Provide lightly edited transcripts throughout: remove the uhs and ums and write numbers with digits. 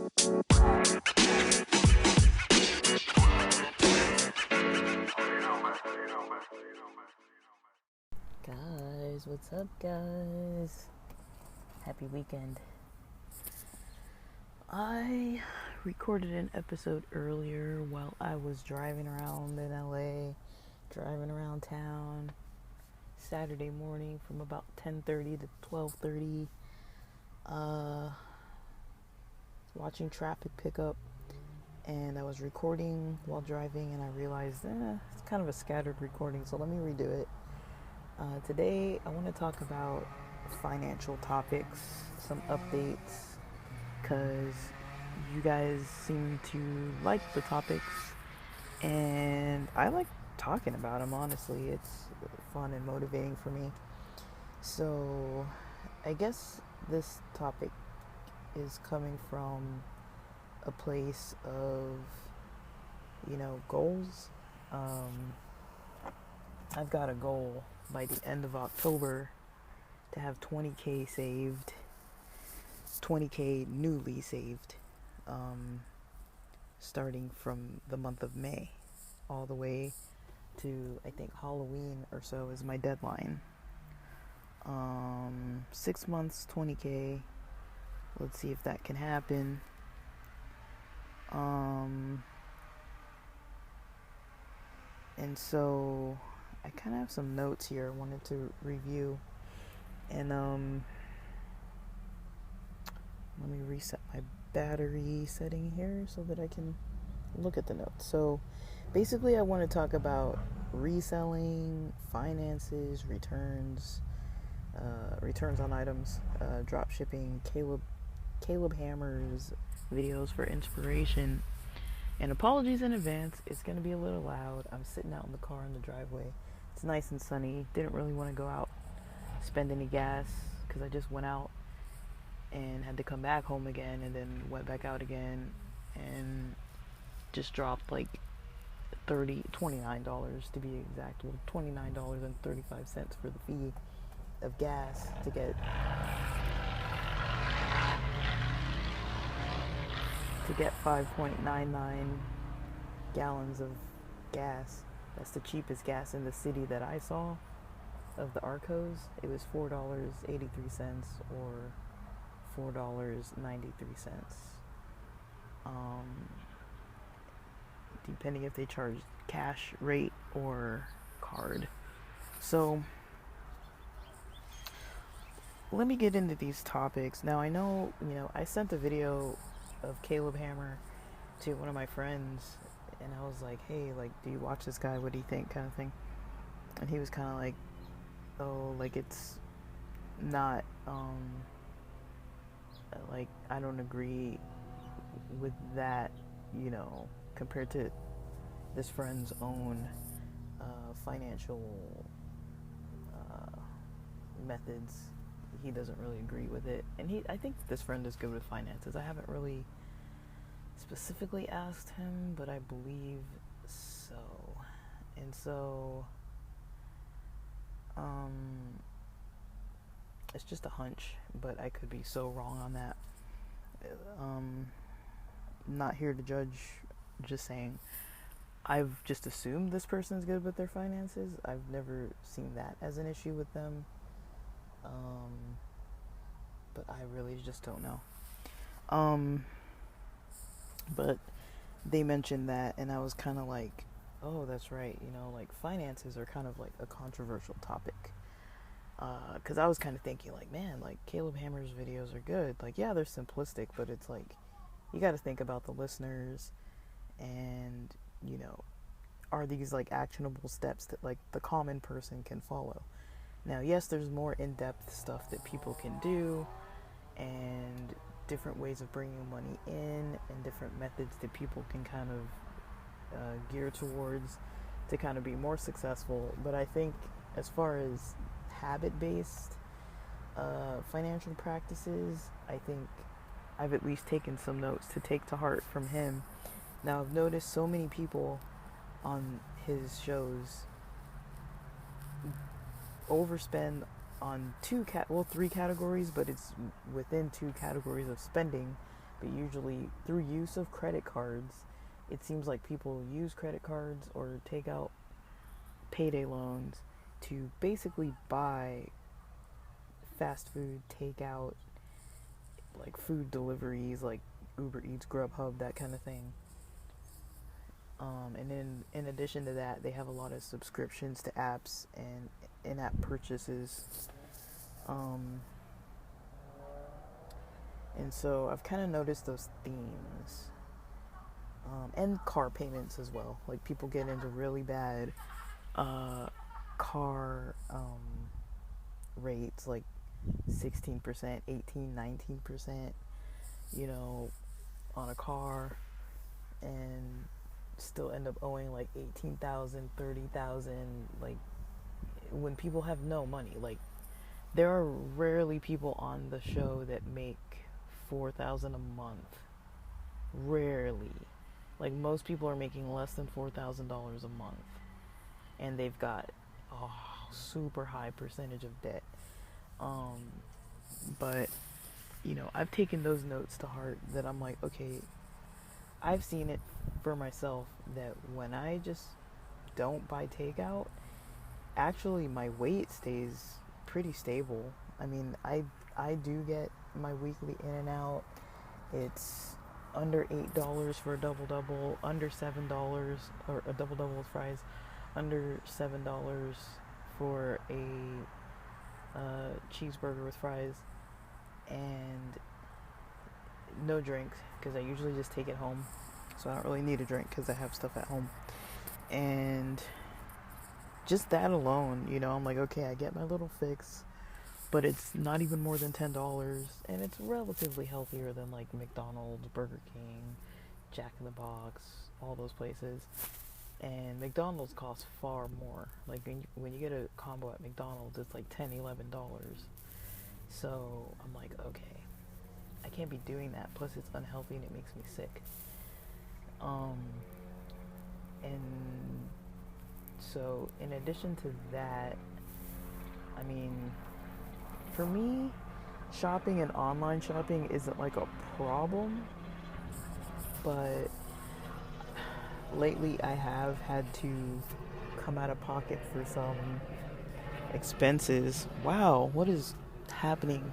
Guys, what's up, guys? Happy weekend. I recorded an episode earlier while I was driving around in LA, driving around town, Saturday morning from about 10:30 to 12:30, watching traffic pick up, and I was recording while driving, and I realized it's kind of a scattered recording, so let me redo it. Today I want to talk about financial topics, some updates, because you guys seem to like the topics, and I like talking about them, honestly. It's fun and motivating for me. So I guess this topic is coming from a place of, goals. I've got a goal by the end of October to have 20K saved, 20K newly saved, starting from the month of May all the way to, I think, Halloween or so is my deadline. 6 months, 20K. Let's see if that can happen. And so I kind of have some notes here I wanted to review. And let me reset my battery setting here so that I can look at the notes. So basically I want to talk about reselling, finances, returns on items, dropshipping, Caleb Hammer's videos for inspiration. And apologies in advance, it's going to be a little loud. I'm sitting out in the car in the driveway. It's nice and sunny. Didn't really want to go out, spend any gas, because I just went out and had to come back home again, and then went back out again, and just dropped like $29 to be exact. Well, $29.35 for the fee of gas to get 5.99 gallons of gas. That's the cheapest gas in the city that I saw of the Arcos. It was $4.83 or $4.93. Depending if they charge cash rate or card. So let me get into these topics. Now I know, I sent a video of Caleb Hammer to one of my friends, and I was like, hey, like, do you watch this guy? What do you think? Kind of thing. And he was kind of like, oh, like, it's not, like, I don't agree with that, compared to this friend's own financial methods. He doesn't really agree with it. And I think this friend is good with finances. I haven't really specifically asked him, but I believe so. And so it's just a hunch, but I could be so wrong on that. Not here to judge, just saying I've just assumed this person's good with their finances. I've never seen that as an issue with them. But I really just don't know. But they mentioned that, and I was kind of like, oh, that's right. Like, finances are kind of like a controversial topic. Because I was kind of thinking, like, man, like, Caleb Hammer's videos are good. Like, yeah, they're simplistic, but it's like, you got to think about the listeners, and, are these, like, actionable steps that, like, the common person can follow? Now, yes, there's more in-depth stuff that people can do, and different ways of bringing money in, and different methods that people can kind of gear towards to kind of be more successful. But I think as far as habit-based financial practices, I think I've at least taken some notes to take to heart from him. Now, I've noticed so many people on his shows overspend on three categories, but it's within two categories of spending but usually through use of credit cards, it seems like people use credit cards or take out payday loans to basically buy fast food, takeout, like food deliveries, like Uber Eats, Grubhub, that kind of thing. And then in addition to that, they have a lot of subscriptions to apps and in-app purchases. And so I've kind of noticed those themes. And car payments as well. Like people get into really bad car rates, like 16%, 18, 19%, you know, on a car, and still end up owing like 18,000, 30,000, like when people have no money. Like there are rarely people on the show that make 4,000 a month. Rarely. Like most people are making less than $4,000 a month, and they've got a super high percentage of debt. But you know, I've taken those notes to heart, that I'm like, okay, I've seen it for myself that when I just don't buy takeout, actually my weight stays pretty stable. I mean, I do get my weekly in and out. It's under $8 for a double, under $7, or a double with fries, under $7 for a cheeseburger with fries, and no drinks, because I usually just take it home, so I don't really need a drink because I have stuff at home. And just that alone, you know, I'm like, okay, I get my little fix, but it's not even more than $10, and it's relatively healthier than like McDonald's, Burger King, Jack in the Box, all those places. And McDonald's costs far more. Like when you get a combo at McDonald's, it's like $10, $11. So I'm like, okay, I can't be doing that. Plus it's unhealthy and it makes me sick. And so in addition to that, I mean, for me, shopping and online shopping isn't like a problem, but lately I have had to come out of pocket for some expenses. Wow, what is happening?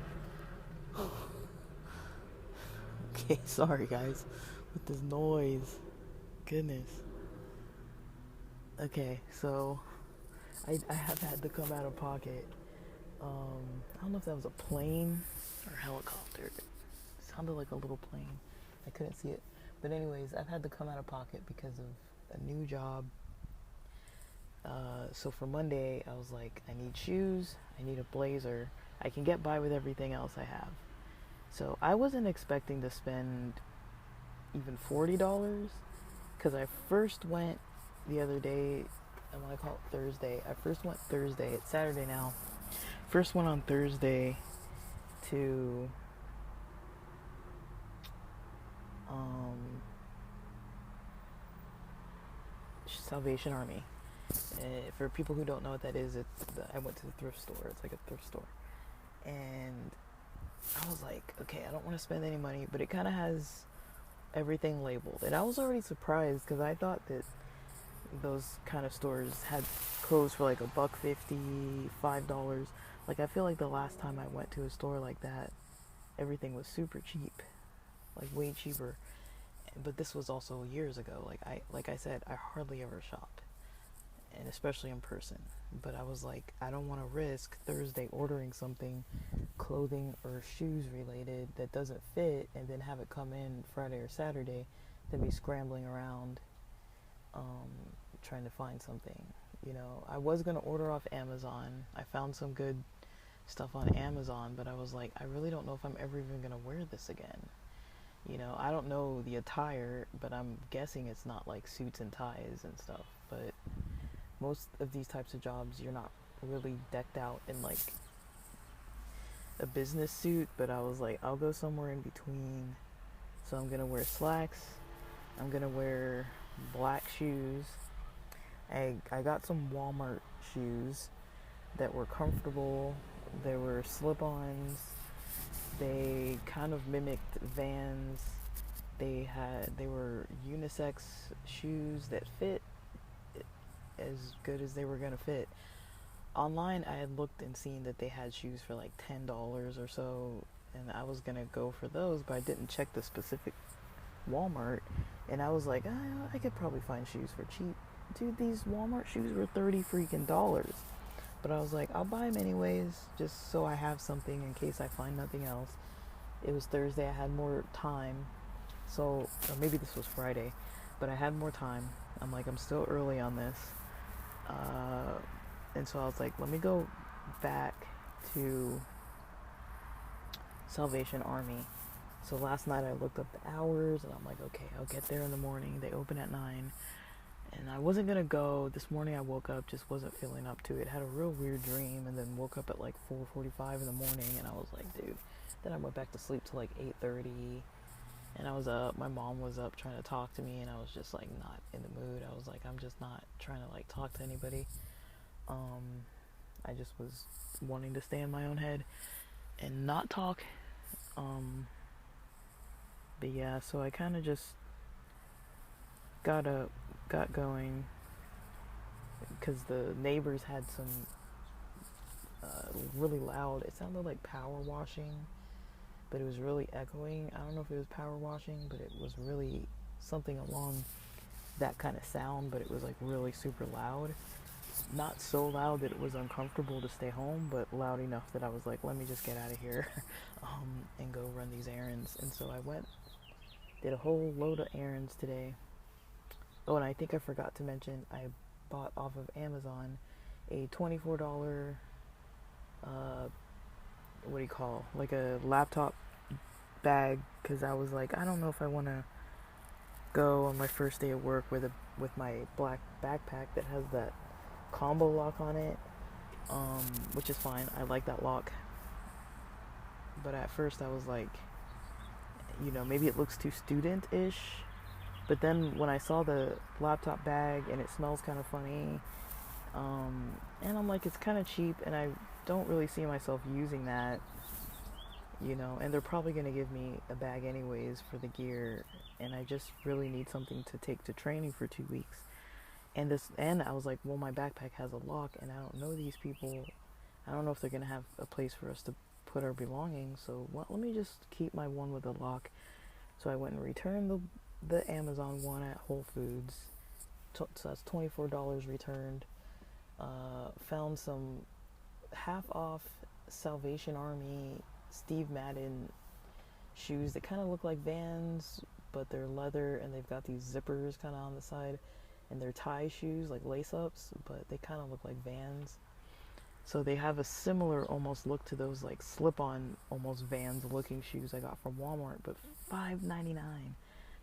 Okay, sorry guys, with this noise. Goodness. Okay, so I have had to come out of pocket. I don't know if that was a plane or a helicopter. It sounded like a little plane. I couldn't see it. But anyways, I've had to come out of pocket because of a new job. So for Monday, I was like, I need shoes, I need a blazer. I can get by with everything else I have. So I wasn't expecting to spend even $40, because I first went the other day. I want to call it Thursday. I first went Thursday. It's Saturday now. First went on Thursday to Salvation Army. For people who don't know what that is, I went to the thrift store. It's like a thrift store. And I was like, okay, I don't want to spend any money, but it kind of has everything labeled. And I was already surprised, because I thought that those kind of stores had clothes for like $1.50, $5. Like I feel like the last time I went to a store like that, everything was super cheap, like way cheaper. But this was also years ago. Like I said, I hardly ever shop, and especially in person. But I was like, I don't want to risk Thursday ordering something, clothing or shoes related, that doesn't fit, and then have it come in Friday or Saturday, then be scrambling around trying to find something. You know, I was going to order off Amazon. I found some good stuff on Amazon, but I was like, I really don't know if I'm ever even going to wear this again. You know, I don't know the attire, but I'm guessing it's not like suits and ties and stuff. But most of these types of jobs, you're not really decked out in like a business suit. But I was like, I'll go somewhere in between. So I'm going to wear slacks. I'm going to wear black shoes. I got some Walmart shoes that were comfortable. They were slip-ons. They kind of mimicked Vans, they were unisex shoes that fit as good as they were gonna fit. Online, I had looked and seen that they had shoes for like $10 or so, and I was gonna go for those, but I didn't check the specific Walmart, and I was like, I could probably find shoes for cheap. Dude, these Walmart shoes were 30 freaking dollars. But I was like, I'll buy them anyways, just so I have something in case I find nothing else. It was Thursday, I had more time, so, or maybe this was Friday, but I had more time. I'm like, I'm still early on this. And so I was like, let me go back to Salvation Army. So last night I looked up the hours, and I'm like, okay, I'll get there in the morning. They open at 9. And I wasn't going to go. This morning I woke up, just wasn't feeling up to it. Had a real weird dream, and then woke up at like 4:45 in the morning, and I was like, dude. Then I went back to sleep till like 8:30. And I was up, my mom was up trying to talk to me, and I was just like not in the mood. I was like, I'm just not trying to like talk to anybody. I just was wanting to stay in my own head and not talk. But yeah, so I kind of just got going, because the neighbors had some really loud, it sounded like power washing, but it was really echoing. I don't know if it was power washing, but it was really something along that kind of sound, but it was like really super loud. Not so loud that it was uncomfortable to stay home, but loud enough that I was like, let me just get out of here and go run these errands. And so I went, did a whole load of errands today. Oh, and I think I forgot to mention, I bought off of Amazon a $24, what do you call, like a laptop bag, because I was like, I don't know if I want to go on my first day of work with my black backpack that has that combo lock on it, which is fine. I like that lock. But at first I was like, maybe it looks too student-ish. But then when I saw the laptop bag, and it smells kind of funny, and I'm like, it's kind of cheap, and I don't really see myself using that, and they're probably going to give me a bag anyways for the gear, and I just really need something to take to training for 2 weeks. And I was like, well, my backpack has a lock, and I don't know these people. I don't know if they're going to have a place for us to put our belongings, so let me just keep my one with the lock. So I went and returned the Amazon one at Whole Foods. So that's $24 returned. Found some half off Salvation Army Steve Madden shoes that kind of look like Vans, but they're leather, and they've got these zippers kind of on the side. And they're tie shoes, like lace-ups, but they kind of look like Vans. So they have a similar almost look to those like slip-on, almost Vans-looking shoes I got from Walmart, but $5.99.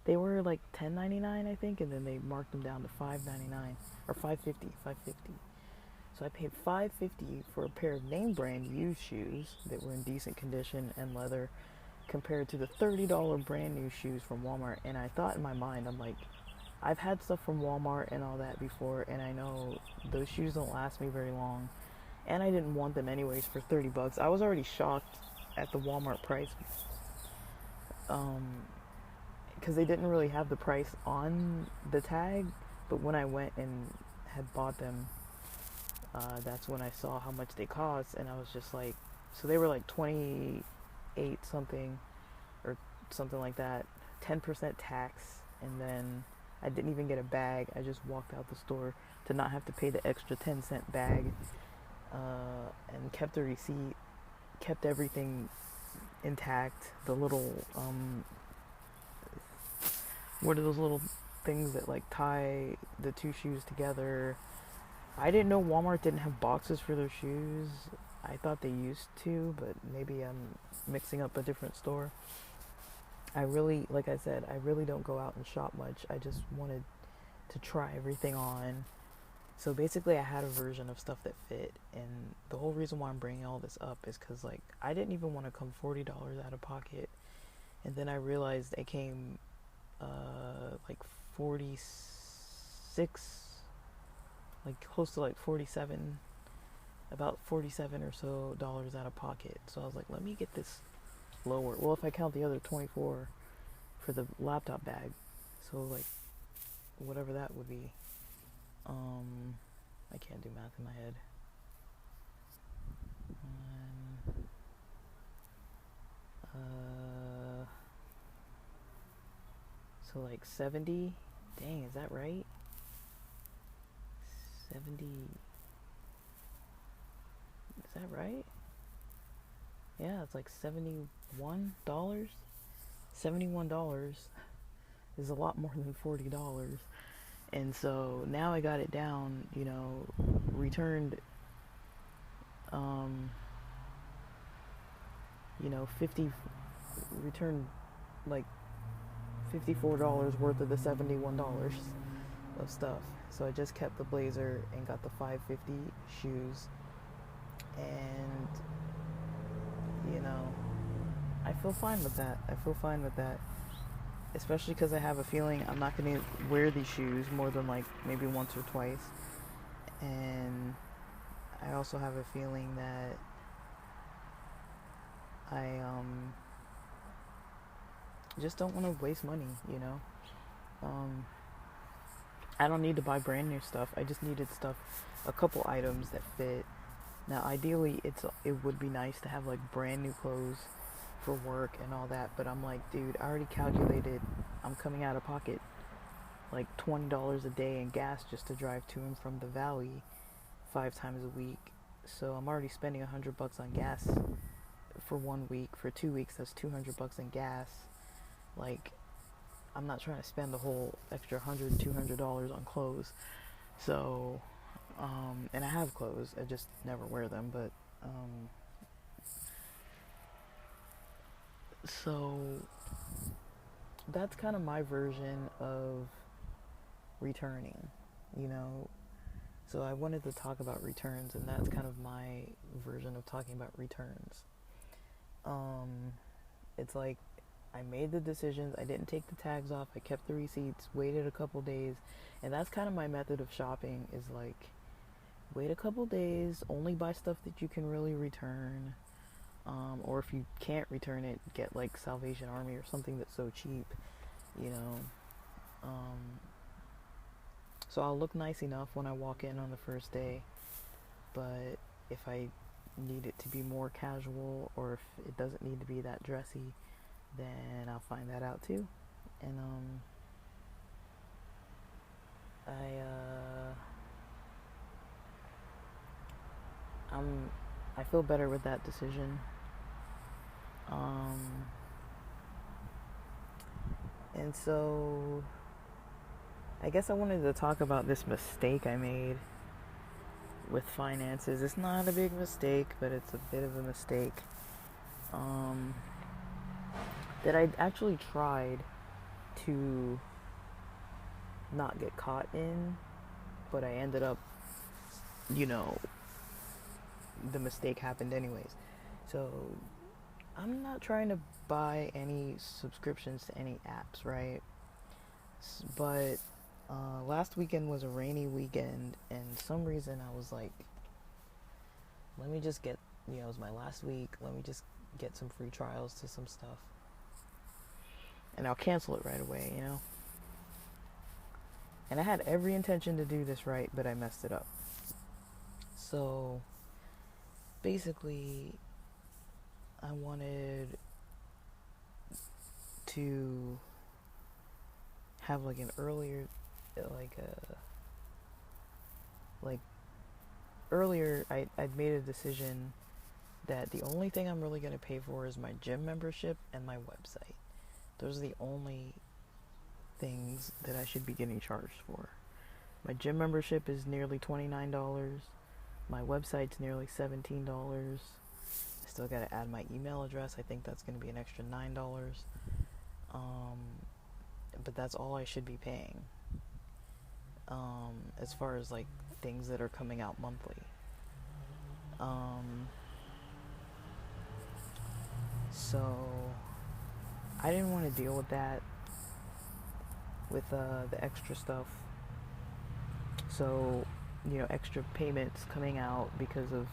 They were like $10.99, I think, and then they marked them down to $5.99 or $5.50. So I paid $5.50 for a pair of name brand used shoes that were in decent condition and leather, compared to the $30 brand new shoes from Walmart. And I thought in my mind, I'm like, I've had stuff from Walmart and all that before, and I know those shoes don't last me very long, and I didn't want them anyways for $30. I was already shocked at the Walmart price, because they didn't really have the price on the tag, but when I went and had bought them, that's when I saw how much they cost, and I was just like, so they were like 28 something, or something like that, 10% tax, and then I didn't even get a bag. I just walked out the store to not have to pay the extra 10-cent bag, and kept the receipt, kept everything intact. The little, what are those little things that like tie the two shoes together? I didn't know Walmart didn't have boxes for their shoes. I thought they used to, but maybe I'm mixing up a different store. I really, like I said, I really don't go out and shop much. I just wanted to try everything on. So basically I had a version of stuff that fit, and the whole reason why I'm bringing all this up is because like I didn't even want to come $40 out of pocket, and then I realized it came like 46, like close to like 47, about 47 or so dollars out of pocket. So I was like, let me get this lower. Well, if I count the other 24 for for the laptop bag. So like whatever that would be. I can't do math in my head. So like 70. Dang, is that right? 70. Is that right? Yeah, it's like $71. $71 is a lot more than $40. And so now I got it down, returned, 50, returned like $54 worth of the $71 of stuff. So I just kept the blazer and got the $5.50 shoes. And, I feel fine with that. Especially because I have a feeling I'm not going to wear these shoes more than like maybe once or twice. And I also have a feeling that I just don't want to waste money, I don't need to buy brand new stuff. I just needed a couple items that fit. Now ideally it would be nice to have like brand new clothes for work and all that, but I'm like, dude, I already calculated I'm coming out of pocket like $20 a day in gas just to drive to and from the valley 5 times a week. So I'm already spending $100 on gas for 1 week. For 2 weeks, that's $200 in gas. Like, I'm not trying to spend the whole extra $100-$200 on clothes. So, and I have clothes, I just never wear them. But so that's kind of my version of returning, So I wanted to talk about returns, and that's kind of my version of talking about returns. It's like I made the decisions, I didn't take the tags off, I kept the receipts, waited a couple days, and that's kind of my method of shopping, is like wait a couple days, only buy stuff that you can really return, or if you can't return it, get like Salvation Army or something that's so cheap, so I'll look nice enough when I walk in on the first day, but if I need it to be more casual, or if it doesn't need to be that dressy, then I'll find that out too. And I feel better with that decision. And so I guess I wanted to talk about this mistake I made with finances. It's not a big mistake, but it's a bit of a mistake. That I actually tried to not get caught in, but I ended up, the mistake happened anyways. So I'm not trying to buy any subscriptions to any apps, right? But last weekend was a rainy weekend, and some reason I was like, let me just get, it was my last week, let me just get some free trials to some stuff, and I'll cancel it right away, And I had every intention to do this right, but I messed it up. So basically, I wanted to have like an earlier, earlier I'd made a decision that the only thing I'm really going to pay for is my gym membership and my website. Those are the only things that I should be getting charged for. My gym membership is nearly $29. My website's nearly $17. I still got to add my email address. I think that's going to be an extra $9. But that's all I should be paying. As far as like things that are coming out monthly. So I didn't want to deal with that, with the extra stuff. So, extra payments coming out because of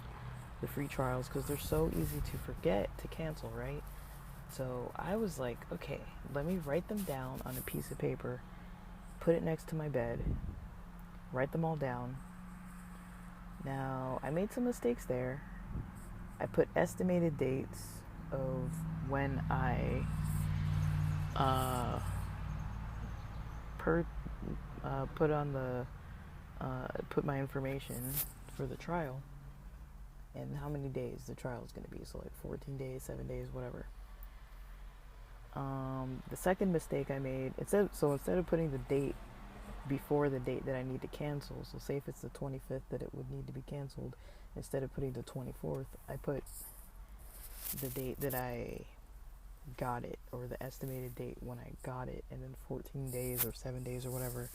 the free trials, because they're so easy to forget to cancel, right? So I was like, okay, let me write them down on a piece of paper, put it next to my bed, write them all down. Now, I made some mistakes there. I put estimated dates of when I uh, per put on the put my information for the trial and how many days the trial is going to be. So like 14 days, 7 days, whatever. The second mistake I made, instead of putting the date before the date that I need to cancel, so say if it's the 25th that it would need to be canceled, instead of putting the 24th, I put the date that I got it, or the estimated date when I got it, and then 14 days or 7 days or whatever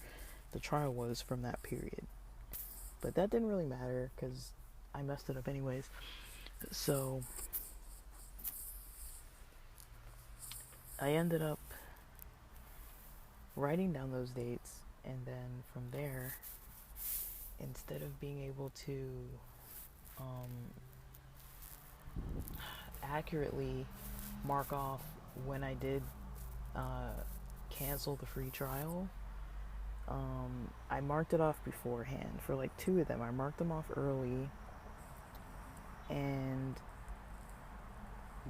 the trial was from that period. But that didn't really matter because I messed it up anyways. So I ended up writing down those dates, and then from there, instead of being able to accurately mark off when I did cancel the free trial, I marked it off beforehand for like 2 of them. I marked them off early, and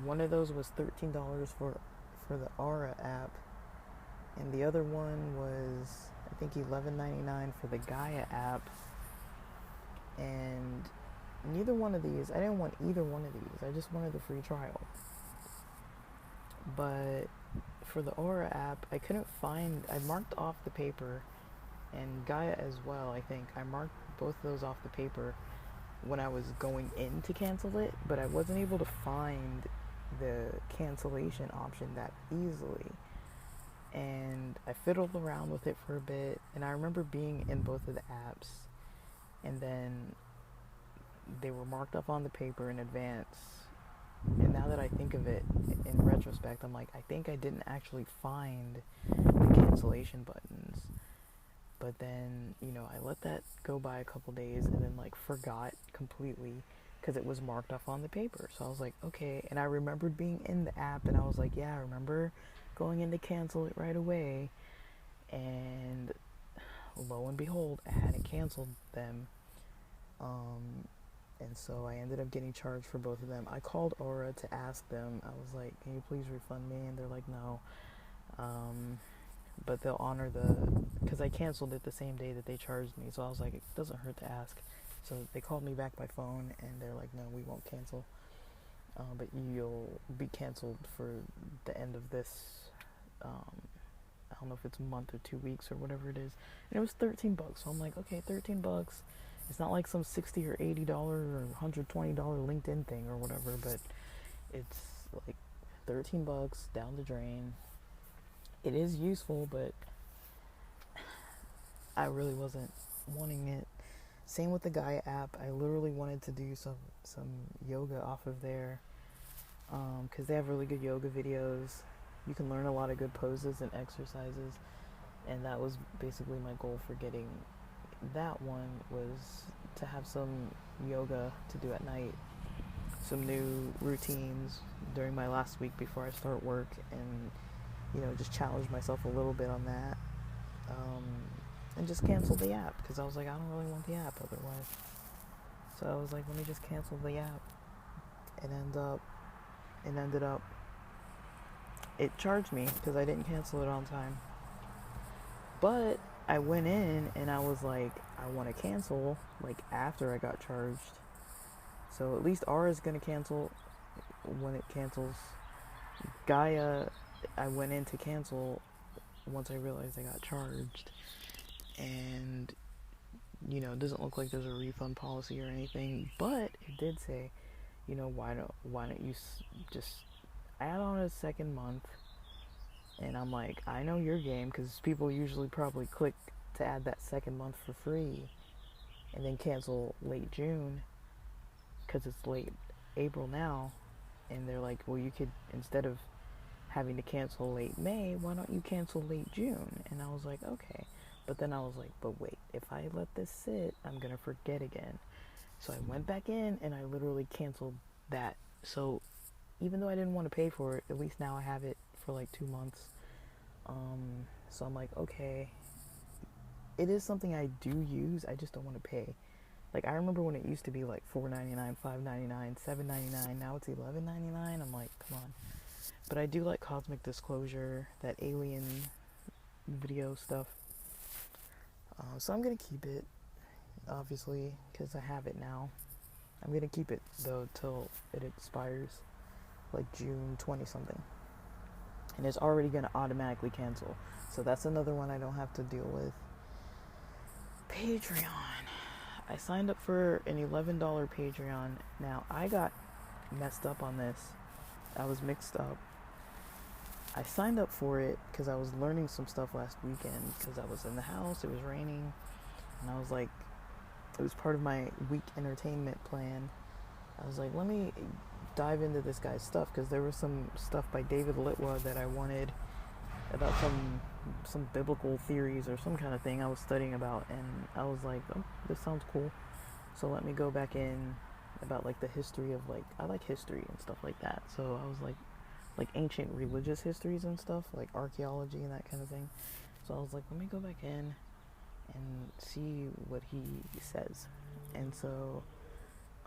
one of those was $13 for the Aura app, and the other one was I think $11.99 for the Gaia app. And neither one of these, I didn't want either one of these. I just wanted the free trial. But for the Aura app, I couldn't find, I marked off the paper, and Gaia as well, I think. I marked both of those off the paper when I was going in to cancel it, but I wasn't able to find the cancellation option that easily. And I fiddled around with it for a bit, and I remember being in both of the apps, and then they were marked up on the paper in advance. And now that I think of it in retrospect, I'm like, I think I didn't actually find the cancellation buttons. But then, I let that go by a couple days and then like forgot completely because it was marked off on the paper. So I was like, okay. And I remembered being in the app, and I was like, yeah, I remember going in to cancel it right away. And lo and behold, I hadn't canceled them. And so I ended up getting charged for both of them. I called Aura to ask them. I was like, can you please refund me? And they're like, no. But they'll honor because I canceled it the same day that they charged me. So I was like, it doesn't hurt to ask. So they called me back by phone, and they're like, no, we won't cancel. But you'll be canceled for the end of this, I don't know if it's a month or 2 weeks or whatever it is. And it was $13. So I'm like, okay, $13. It's not like some $60 or $80 or $120 LinkedIn thing or whatever, but it's like $13 down the drain. It is useful, but I really wasn't wanting it. Same with the Gaia app. I literally wanted to do some yoga off of there, because they have really good yoga videos. You can learn a lot of good poses and exercises, and that was basically my goal for getting that one, was to have some yoga to do at night, some new routines during my last week before I start work, and just challenge myself a little bit on that, and just cancel the app because I was like, I don't really want the app otherwise. So I was like, let me just cancel the app. It ended up it charged me because I didn't cancel it on time. But I went in and I was like, I want to cancel like after I got charged. So at least Aura is going to cancel when it cancels. Gaia, I went in to cancel once I realized I got charged. And, it doesn't look like there's a refund policy or anything. But it did say, why don't you just add on a second month? And I'm like, I know your game, because people usually probably click to add that second month for free and then cancel late June because it's late April now. And they're like, well, you could, instead of having to cancel late May, why don't you cancel late June? And I was like, okay. But then I was like, but wait, if I let this sit, I'm going to forget again. So I went back in and I literally canceled that. So even though I didn't want to pay for it, at least now I have it for like 2 months. So I'm like, okay, it is something I do use. I just don't want to pay. Like, I remember when it used to be like $4.99, $5.99, $7.99. Now it's $11.99. I'm like, come on. But I do like Cosmic Disclosure, that alien video stuff. So I'm gonna keep it, obviously, because I have it now. I'm gonna keep it though till it expires, like June 20 something. And it's already gonna automatically cancel. So that's another one I don't have to deal with. Patreon. I signed up for an $11 Patreon. Now, I got messed up on this. I was mixed up. I signed up for it because I was learning some stuff last weekend because I was in the house, it was raining, and I was like, it was part of my week entertainment plan. I was like, let me dive into this guy's stuff, because there was some stuff by David Litwa that I wanted about some biblical theories or some kind of thing I was studying about, and I was like, oh, this sounds cool. So let me go back in about like the history of, like, I like history and stuff like that. So I was like ancient religious histories and stuff, like archaeology and that kind of thing. So I was like, let me go back in and see what he says. And so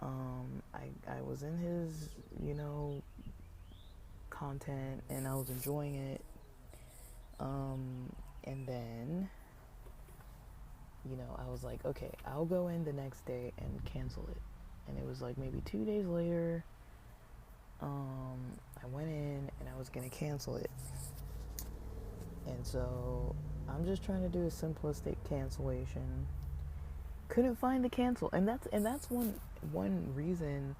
I was in his, content, and I was enjoying it. And then, I was like, okay, I'll go in the next day and cancel it. And it was like maybe 2 days later, I went in and I was gonna cancel it. And so I'm just trying to do a simplistic cancellation. Couldn't find the cancel, and that's one reason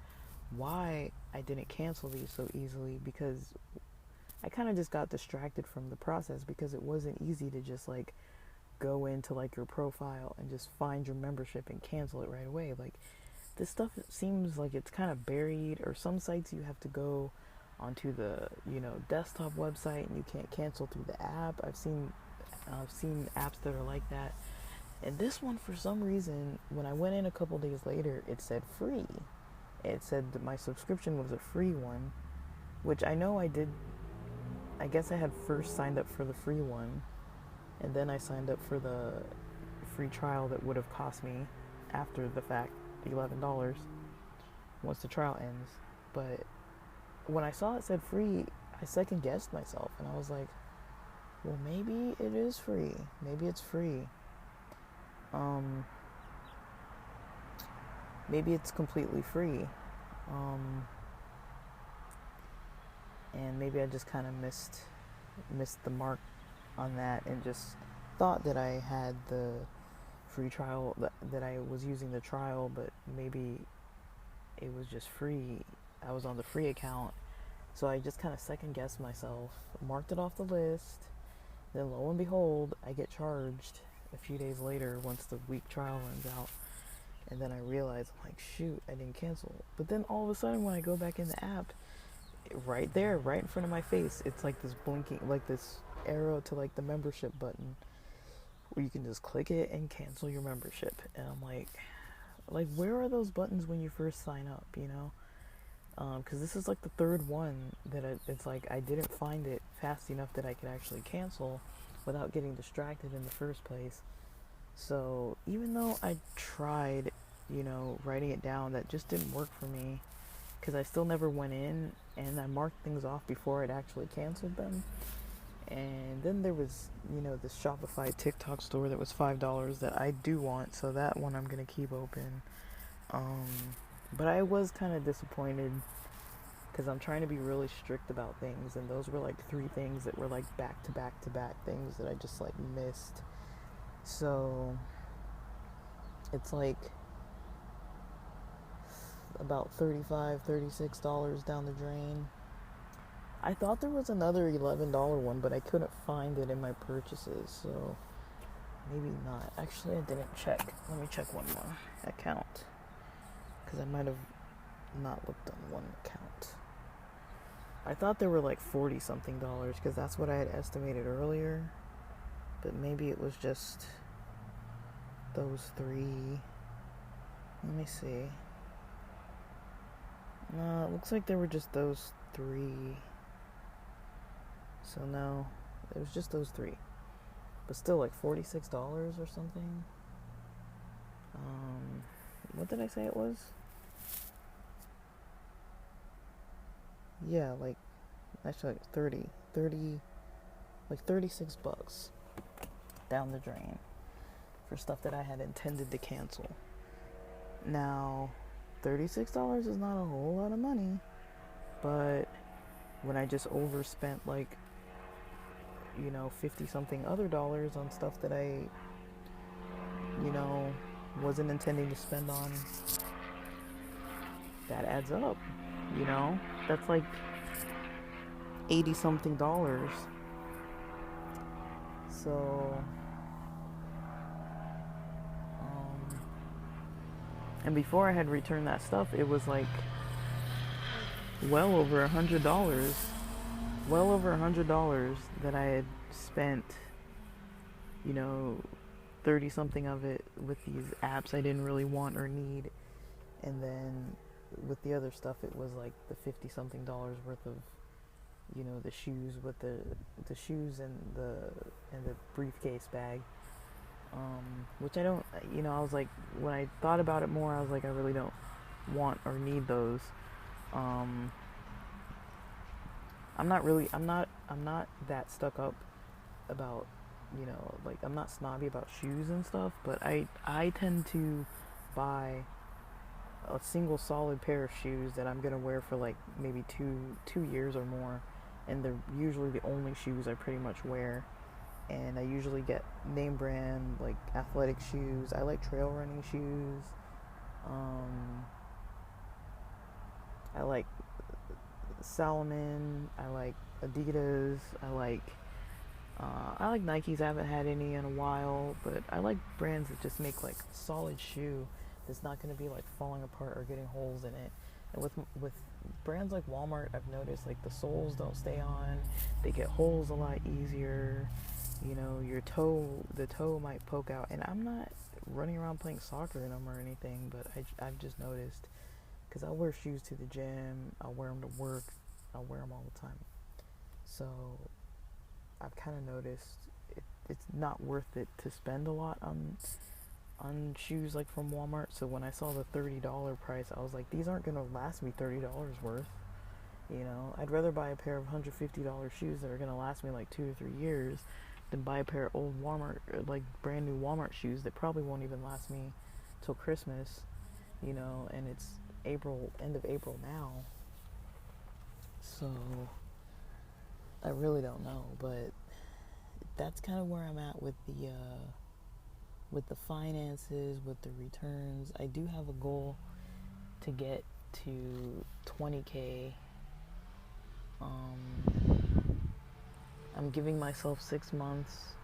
why I didn't cancel these so easily, because I kind of just got distracted from the process, because it wasn't easy to just like go into like your profile and just find your membership and cancel it right away. Like, this stuff, it seems like it's kind of buried, or some sites you have to go onto the desktop website and you can't cancel through the app. I've seen apps that are like that. And this one, for some reason, when I went in a couple days later, it said free. It said that my subscription was a free one, which I know I did. I guess I had first signed up for the free one, and then I signed up for the free trial that would have cost me, after the fact, $11 once the trial ends. But when I saw it said free, I second guessed myself, and I was like, well, maybe it is free. Maybe it's free. Maybe it's completely free. And maybe I just kind of missed the mark on that, and just thought that I had the free trial, that I was using the trial, but maybe it was just free. I was on the free account. So I just kind of second guessed myself, marked it off the list. Then lo and behold, I get charged a few days later once the week trial runs out. And then I realize, I'm like, shoot, I didn't cancel. But then all of a sudden, when I go back in the app, right there, right in front of my face, it's like this blinking, like this arrow to like the membership button, where you can just click it and cancel your membership. And I'm like, where are those buttons when you first sign up, because this is like the third one that it's like I didn't find it fast enough that I could actually cancel without getting distracted in the first place. So even though I tried, writing it down, that just didn't work for me, because I still never went in and I marked things off before I'd actually canceled them. And then there was, this Shopify TikTok store that was $5 that I do want, so that one I'm gonna keep open. But I was kind of disappointed, because I'm trying to be really strict about things, and those were like 3 things that were like back to back to back things that I just like missed. So it's like about $35-$36 down the drain. I thought there was another $11 one, but I couldn't find it in my purchases, so maybe not. Actually, I didn't check. Let me check one more account, because I might have not looked on one account. I thought there were like 40 something dollars, because that's what I had estimated earlier, but maybe it was just those 3. Let me see. No, it looks like there were just those three. So no, it was just those three. But still, like $46 or something. What did I say it was? Yeah, like, actually, like 30, like 36 bucks down the drain for stuff that I had intended to cancel. Now, $36 is not a whole lot of money, but when I just overspent like, 50 something other dollars on stuff that I, wasn't intending to spend on, that adds up, That's like 80 something dollars. So, and before I had returned that stuff, it was like well over $100. Well over $100 that I had spent, 30 something of it with these apps I didn't really want or need. And then with the other stuff, it was like the 50 something dollars worth of, the shoes with the shoes and the briefcase bag. Which I don't, I was like, when I thought about it more, I was like, I really don't want or need those. I'm not that stuck up about, like, I'm not snobby about shoes and stuff, but I tend to buy a single solid pair of shoes that I'm gonna wear for like maybe two years or more, and they're usually the only shoes I pretty much wear. And I usually get name brand, like, athletic shoes. I like trail running shoes. I like Salomon. I like Adidas. I like Nikes. I haven't had any in a while, but I like brands that just make like a solid shoe that's not going to be like falling apart or getting holes in it. And with brands like Walmart, I've noticed like the soles don't stay on. They get holes a lot easier. The toe might poke out, and I'm not running around playing soccer in them or anything, but I've just noticed, because I'll wear shoes to the gym, I'll wear them to work, I'll wear them all the time. So I've kind of noticed it's not worth it to spend a lot on shoes like from Walmart. So when I saw the $30 price, I was like, these aren't gonna last me $30 worth. I'd rather buy a pair of $150 shoes that are gonna last me like 2 or 3 years than buy a pair of old Walmart, like brand new Walmart shoes that probably won't even last me till Christmas. And it's end of April now. So I really don't know, but that's kind of where I'm at with the finances, with the returns. I do have a goal to get to 20K. I'm giving myself 6 months.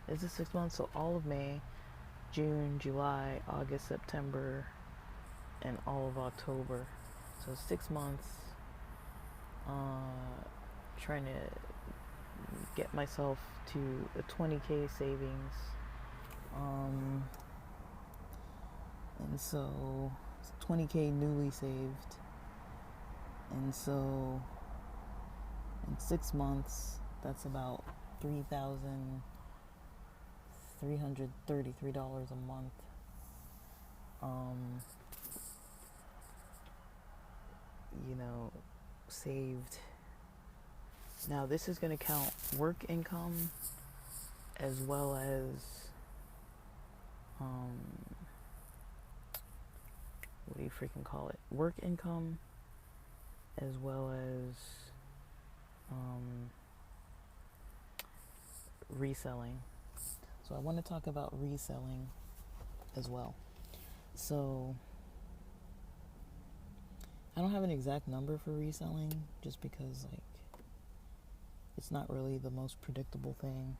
Is it 6 months? So all of May, June, July, August, September, and all of October. So 6 months, trying to get myself to a 20K savings. And so 20K newly saved. And so in 6 months, that's about $3,333 a month. Saved. Now this is going to count work income as well as what do you freaking call it? Work income as well as reselling. So I want to talk about reselling as well. So I don't have an exact number for reselling, just because like it's not really the most predictable thing,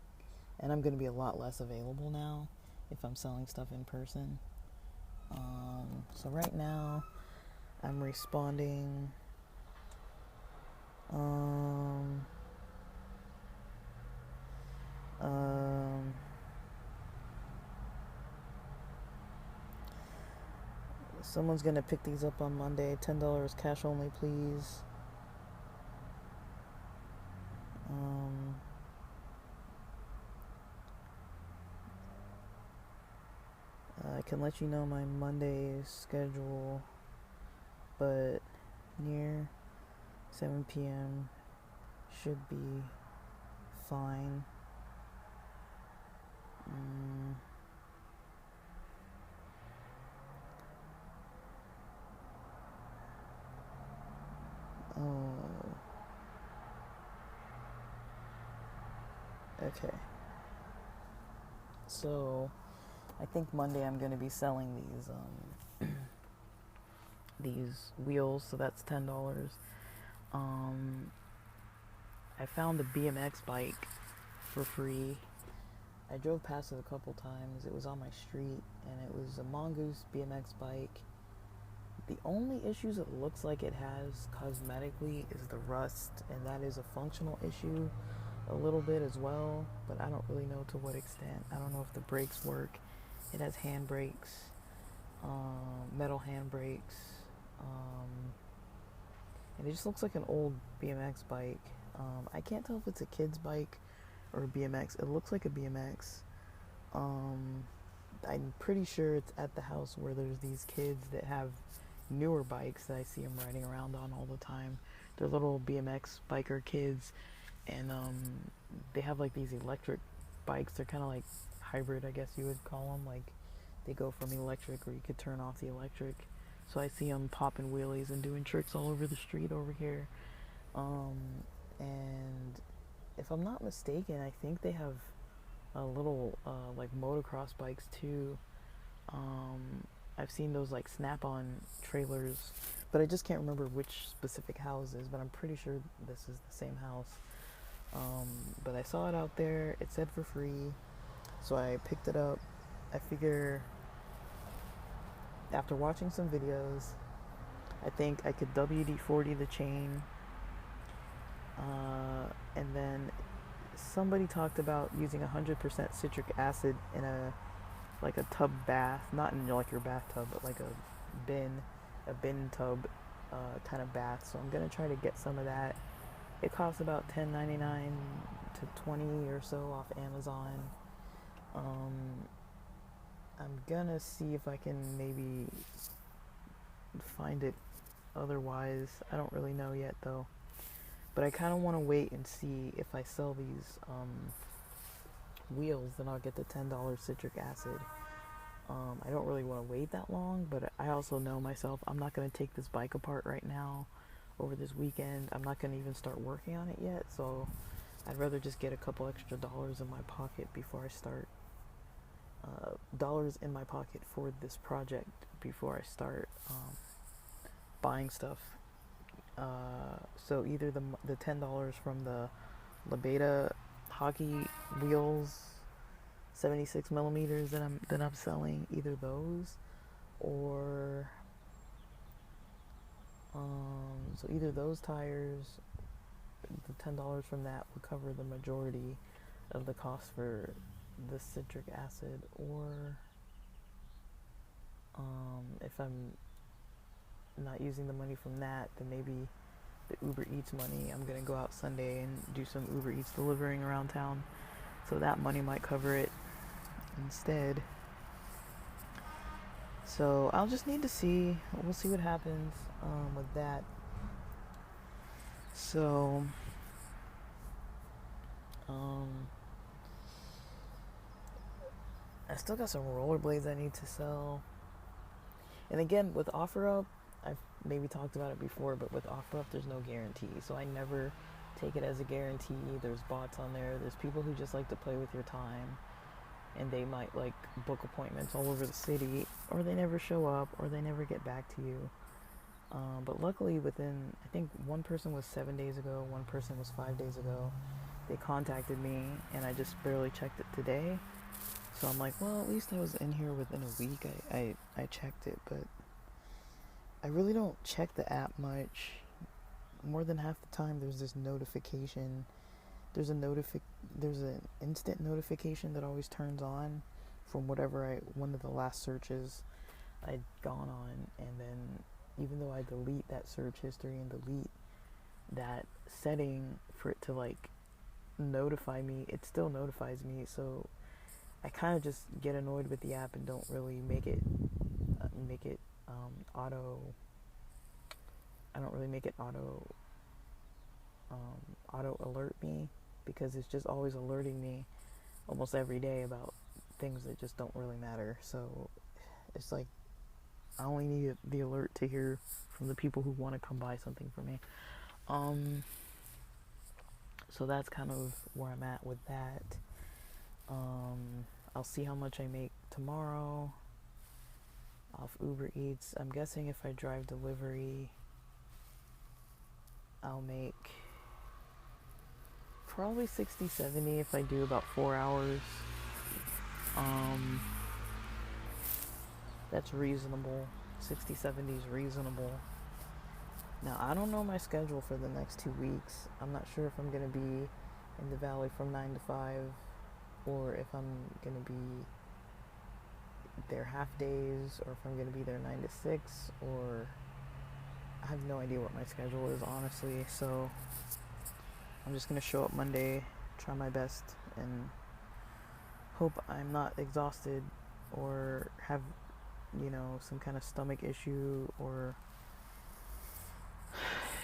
and I'm going to be a lot less available now if I'm selling stuff in person. So right now I'm responding someone's gonna pick these up on Monday. $10 cash only, please. can let you know my Monday schedule, but near 7 p.m. should be fine. Oh, okay. So I think Monday I'm gonna be selling these wheels, so that's $10. I found a BMX bike for free. I drove past it a couple times. It was on my street, and it was a Mongoose BMX bike. The only issues it looks like it has cosmetically is the rust, and that is a functional issue a little bit as well, but I don't really know to what extent. I don't know if the brakes work. It has hand brakes, metal hand brakes, and it just looks like an old BMX bike. I can't tell if it's a kid's bike or a BMX. It looks like a BMX. I'm pretty sure it's at the house where there's these kids that have newer bikes that I see them riding around on all the time. They're little BMX biker kids, and they have like these electric bikes. They're kind of like hybrid, I guess you would call them. Like they go from electric, or you could turn off the electric. So I see them popping wheelies and doing tricks all over the street over here. And if I'm not mistaken, I think they have a little like motocross bikes too. I've seen those like snap-on trailers, but I just can't remember which specific houses, but I'm pretty sure this is the same house. But I saw it out there. It said for free, so I picked it up. I figure after watching some videos, I think I could WD-40 the chain. And then somebody talked about using 100% citric acid in a tub bath, not in like your bathtub, but like a bin tub kind of bath. So I'm gonna try to get some of that. It costs about $10.99 to $20 or so off Amazon. I'm gonna see if I can maybe find it otherwise. I don't really know yet though. But I kind of want to wait and see if I sell these wheels, then I'll get the $10 citric acid. I don't really want to wait that long, but I also know myself, I'm not going to take this bike apart right now over this weekend. I'm not going to even start working on it yet, so I'd rather just get a couple extra dollars in my pocket before I start. Dollars in my pocket for this project before I start buying stuff. So either the $10 from the labeda hockey wheels, 76 millimeters that I'm selling, either those, or so either those tires, the $10 from that would cover the majority of the cost for the citric acid, or if I'm not using the money from that, then maybe the Uber Eats money, I'm gonna go out Sunday and do some Uber Eats delivering around town, so that money might cover it instead. So I'll just need to see. We'll see what happens with that. So I still got some rollerblades I need to sell. And again, with OfferUp, I've maybe talked about it before, but with OfferUp, there's no guarantee. So I never take it as a guarantee. There's bots on there. There's people who just like to play with your time, and they might like book appointments all over the city, or they never show up, or they never get back to you. But luckily, within, I think one person was 7 days ago, one person was 5 days ago, they contacted me, and I just barely checked it today. So I'm like, well, at least I was in here within a week. I checked it, but I really don't check the app much. More than half the time, there's this notification. There's an instant notification that always turns on from one of the last searches I'd gone on, and then even though I delete that search history and delete that setting for it to like notify me, it still notifies me. So I kind of just get annoyed with the app and don't really make it auto. I don't really make it auto alert me, because it's just always alerting me almost every day about things that just don't really matter. So it's like I only need the alert to hear from the people who want to come buy something from me. So that's kind of where I'm at with that. I'll see how much I make tomorrow off Uber Eats. I'm guessing if I drive delivery, I'll make probably 60, 70 if I do about 4 hours. That's reasonable. 60, 70 is reasonable. Now, I don't know my schedule for the next 2 weeks. I'm not sure if I'm going to be in the valley from 9 to 5, or if I'm going to be there half days, or if I'm going to be there 9 to 6, or I have no idea what my schedule is, honestly. So I'm just going to show up Monday, try my best, and hope I'm not exhausted or have, some kind of stomach issue or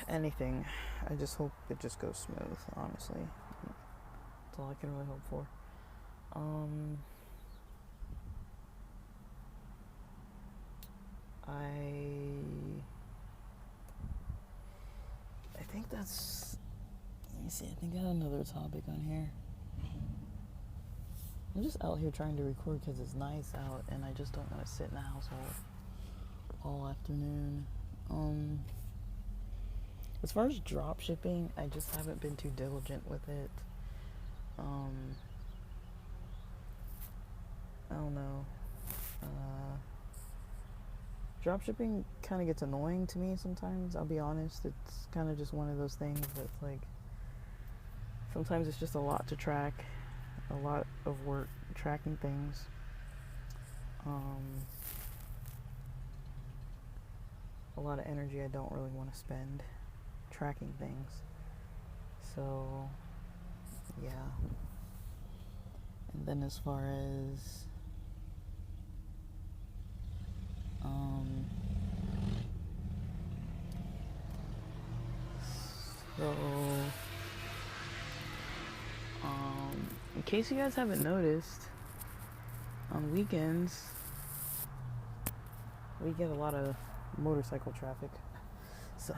anything. I just hope it just goes smooth, honestly. That's all I can really hope for. I think that's, let me see, I think I got another topic on here. I'm just out here trying to record because it's nice out and I just don't want to sit in the house all afternoon. As far as drop shipping, I just haven't been too diligent with it. I don't know. Drop shipping kind of gets annoying to me sometimes, I'll be honest. It's kind of just one of those things that's like, sometimes it's just a lot to track, a lot of work tracking things. A lot of energy I don't really want to spend tracking things. So, yeah. And then as far as in case you guys haven't noticed, on weekends we get a lot of motorcycle traffic. So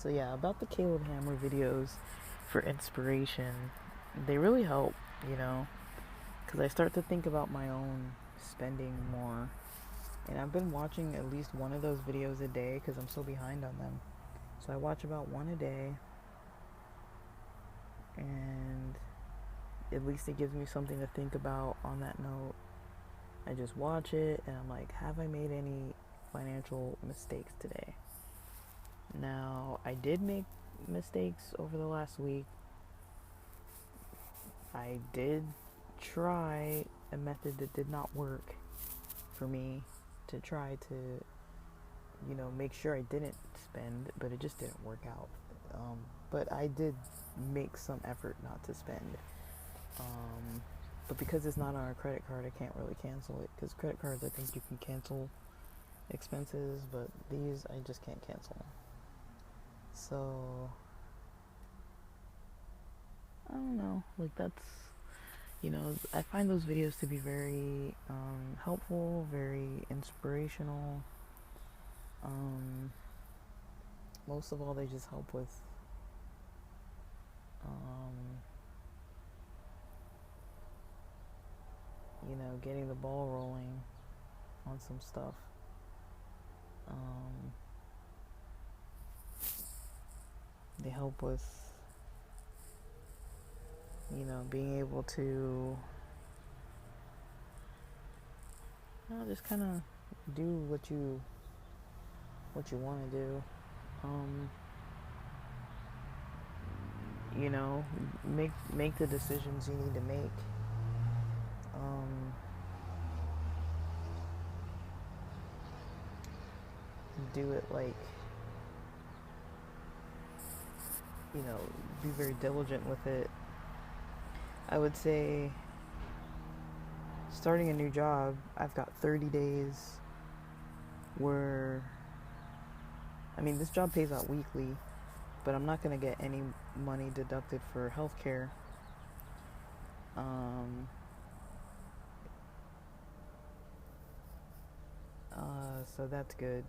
yeah, about the Caleb Hammer videos for inspiration, they really help, because I start to think about my own spending more. And I've been watching at least one of those videos a day because I'm so behind on them. So I watch about one a day, and at least it gives me something to think about on that note. I just watch it and I'm like, have I made any financial mistakes today? Now, I did make mistakes over the last week. I did try a method that did not work for me to try to, make sure I didn't spend, but it just didn't work out. But I did make some effort not to spend. But because it's not on a credit card, I can't really cancel it, because credit cards, I think you can cancel expenses, but these I just can't cancel. So I don't know, like that's, I find those videos to be very helpful, very inspirational. Most of all, they just help with getting the ball rolling on some stuff. They help with being able to just kind of do what you want to do. Make the decisions you need to make. Do it be very diligent with it. I would say starting a new job, I've got 30 days where, I mean, this job pays out weekly, but I'm not going to get any money deducted for healthcare. So that's good.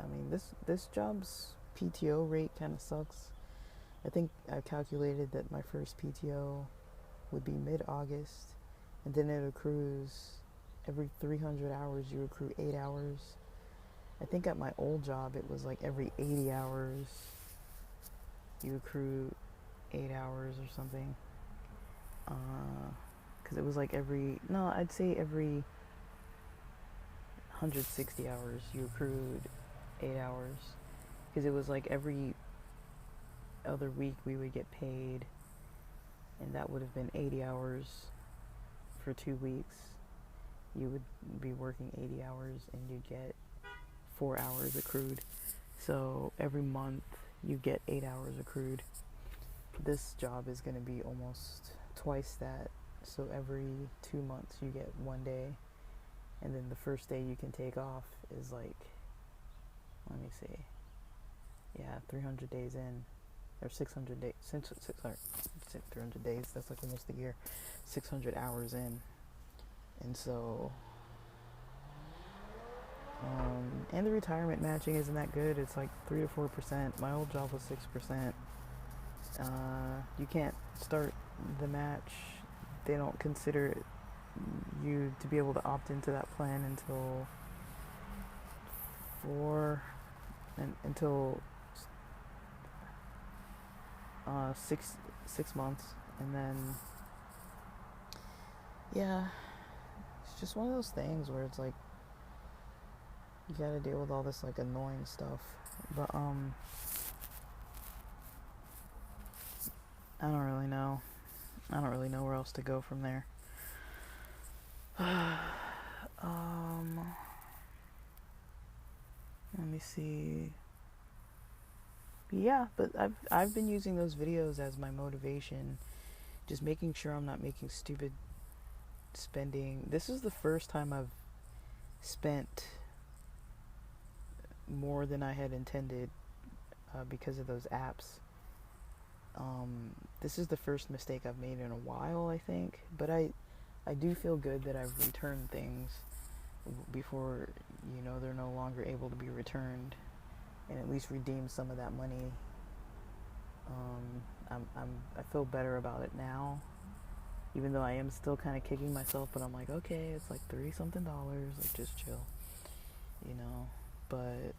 I mean, this job's PTO rate kind of sucks. I think I calculated that my first PTO would be mid-August, and then it accrues every 300 hours. You accrue 8 hours. I think at my old job it was like every 80 hours you accrue 8 hours or something. Because it was like I'd say every 160 hours you accrued 8 hours. Because it was like every other week we would get paid, and that would have been 80 hours for 2 weeks. You would be working 80 hours and you'd get 4 hours accrued. So every month you get 8 hours accrued. This job is going to be almost twice that. So every 2 months you get 1 day, and then the first day you can take off is like, let me see, 300 days in, or 600 days, 300 days, that's like almost a year, 600 hours in. And so, and the retirement matching isn't that good. It's like 3 to 4%. My old job was 6%. You can't start the match. They don't consider you to be able to opt into that plan until six months, and then it's just one of those things where it's like you gotta deal with all this like annoying stuff. But I don't really know where else to go from there. Let me see. Yeah, but I've been using those videos as my motivation, just making sure I'm not making stupid spending. This is the first time I've spent more than I had intended because of those apps. This is the first mistake I've made in a while, I think, but I do feel good that I've returned things before, they're no longer able to be returned, and at least redeem some of that money. I feel better about it now, even though I am still kind of kicking myself, but I'm like, okay, it's like $30-something, like just chill, but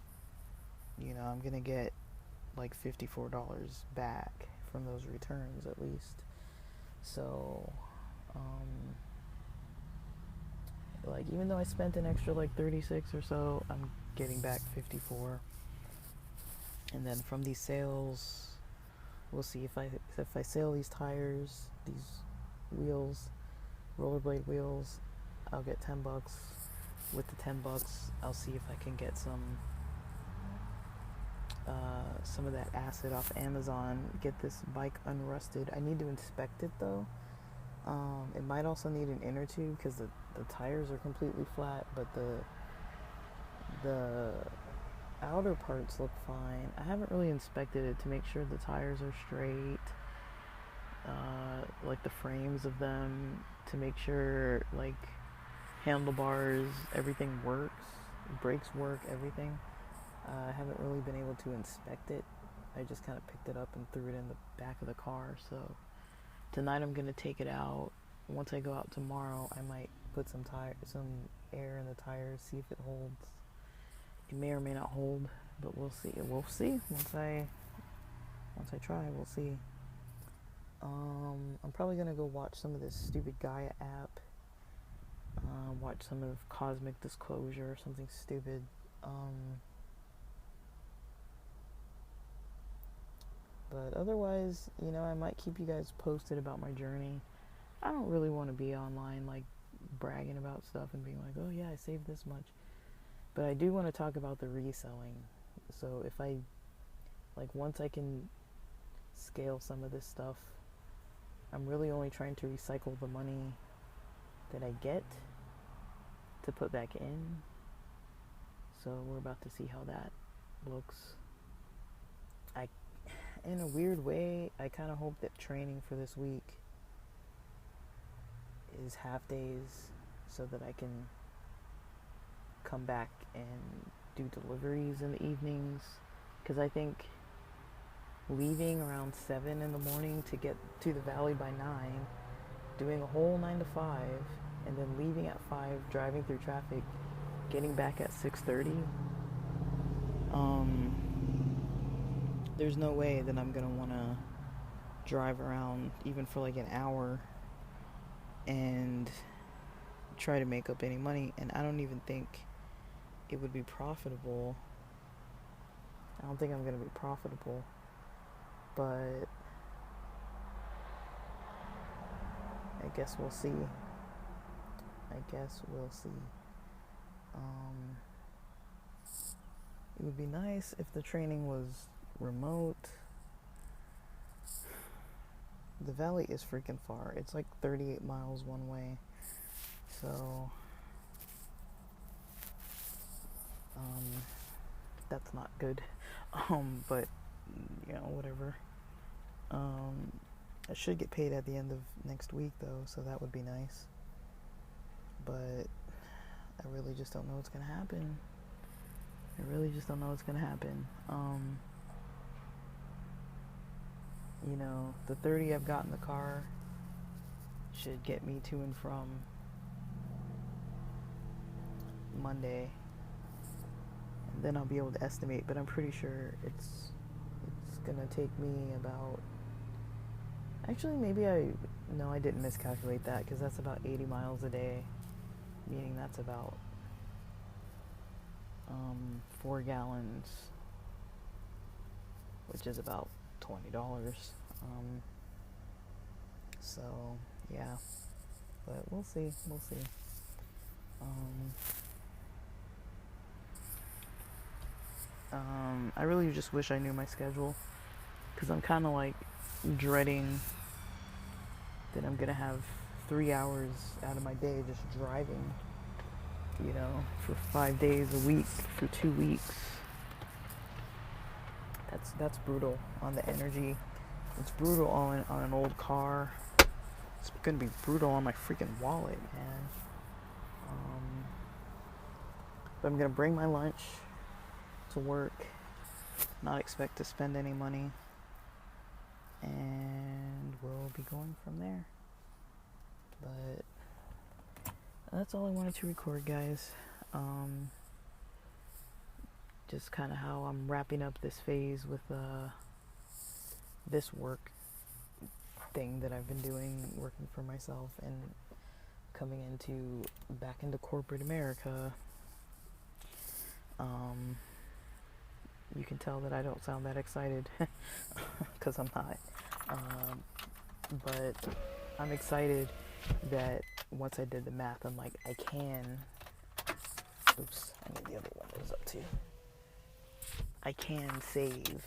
I'm gonna get like $54 back from those returns at least. So like, even though I spent an extra like 36 or so, I'm getting back 54. And then from these sales, we'll see if I sell these tires, these wheels, rollerblade wheels, I'll get $10. With the $10, I'll see if I can get some of that acid off Amazon, get this bike unrusted. I need to inspect it though. It might also need an inner tube because the tires are completely flat, but the outer parts look fine. I haven't really inspected it to make sure the tires are straight, like the frames of them, to make sure like handlebars, everything works, brakes work, everything. I haven't really been able to inspect it. I just kind of picked it up and threw it in the back of the car. So tonight I'm gonna take it out. Once I go out tomorrow, I might put some air in the tires, see if it holds. It may or may not hold, but we'll see. We'll see once I try. We'll see. I'm probably gonna go watch some of this stupid Gaia app. Watch some of Cosmic Disclosure or something stupid. But otherwise, I might keep you guys posted about my journey. I don't really want to be online like bragging about stuff and being like, oh yeah, I saved this much. But I do want to talk about the reselling. So if once I can scale some of this stuff, I'm really only trying to recycle the money that I get to put back in. So we're about to see how that looks. In a weird way, I kind of hope that training for this week is half days so that I can come back and do deliveries in the evenings. Because I think leaving around 7 in the morning to get to the valley by 9, doing a whole 9 to 5, and then leaving at 5, driving through traffic, getting back at 6:30, there's no way that I'm going to want to drive around even for like an hour and try to make up any money. And I don't even think it would be profitable. I don't think I'm going to be profitable, but I guess we'll see. It would be nice if the training was remote. The valley is freaking far. It's like 38 miles one way. So, that's not good. But, whatever. I should get paid at the end of next week, though, so that would be nice. But I really just don't know what's going to happen. The 30 I've got in the car should get me to and from Monday. And then I'll be able to estimate, but I'm pretty sure it's going to take me about... Actually, I didn't miscalculate that, because that's about 80 miles a day, meaning that's about 4 gallons, which is about $20. So, yeah, but we'll see. I really just wish I knew my schedule, because I'm kind of like dreading that I'm gonna have 3 hours out of my day just driving, for 5 days a week for 2 weeks. That's brutal on the energy. It's brutal on an old car. It's gonna be brutal on my freaking wallet, man. But I'm gonna bring my lunch to work, not expect to spend any money, and we'll be going from there. But that's all I wanted to record, guys. Just kind of how I'm wrapping up this phase with this work thing that I've been doing, working for myself and coming back into corporate America. You can tell that I don't sound that excited, because I'm not. But I'm excited that once I did the math, I'm like, I can... Oops, I need the other windows up too. I can save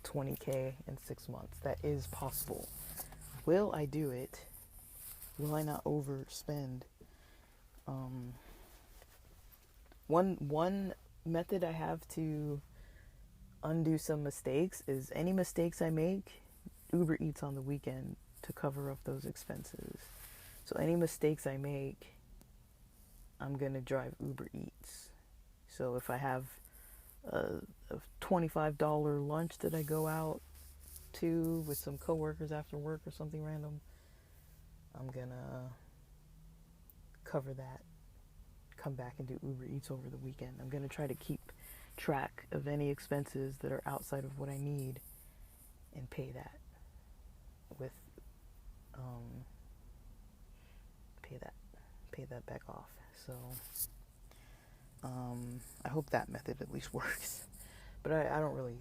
$20K in 6 months. That is possible. Will I do it? Will I not overspend? One method I have to undo some mistakes is any mistakes I make, Uber Eats on the weekend to cover up those expenses. So any mistakes I make, I'm gonna drive Uber Eats. So if I have a $25 lunch that I go out to with some coworkers after work or something random, I'm gonna cover that, come back and do Uber Eats over the weekend. I'm gonna try to keep track of any expenses that are outside of what I need and pay that with pay that back off. So I hope that method at least works. But I don't really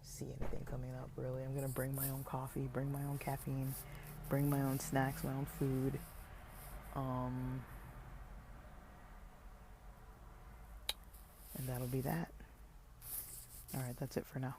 see anything coming up, really. I'm gonna bring my own coffee, bring my own caffeine, bring my own snacks, my own food. And that'll be that. Alright, that's it for now.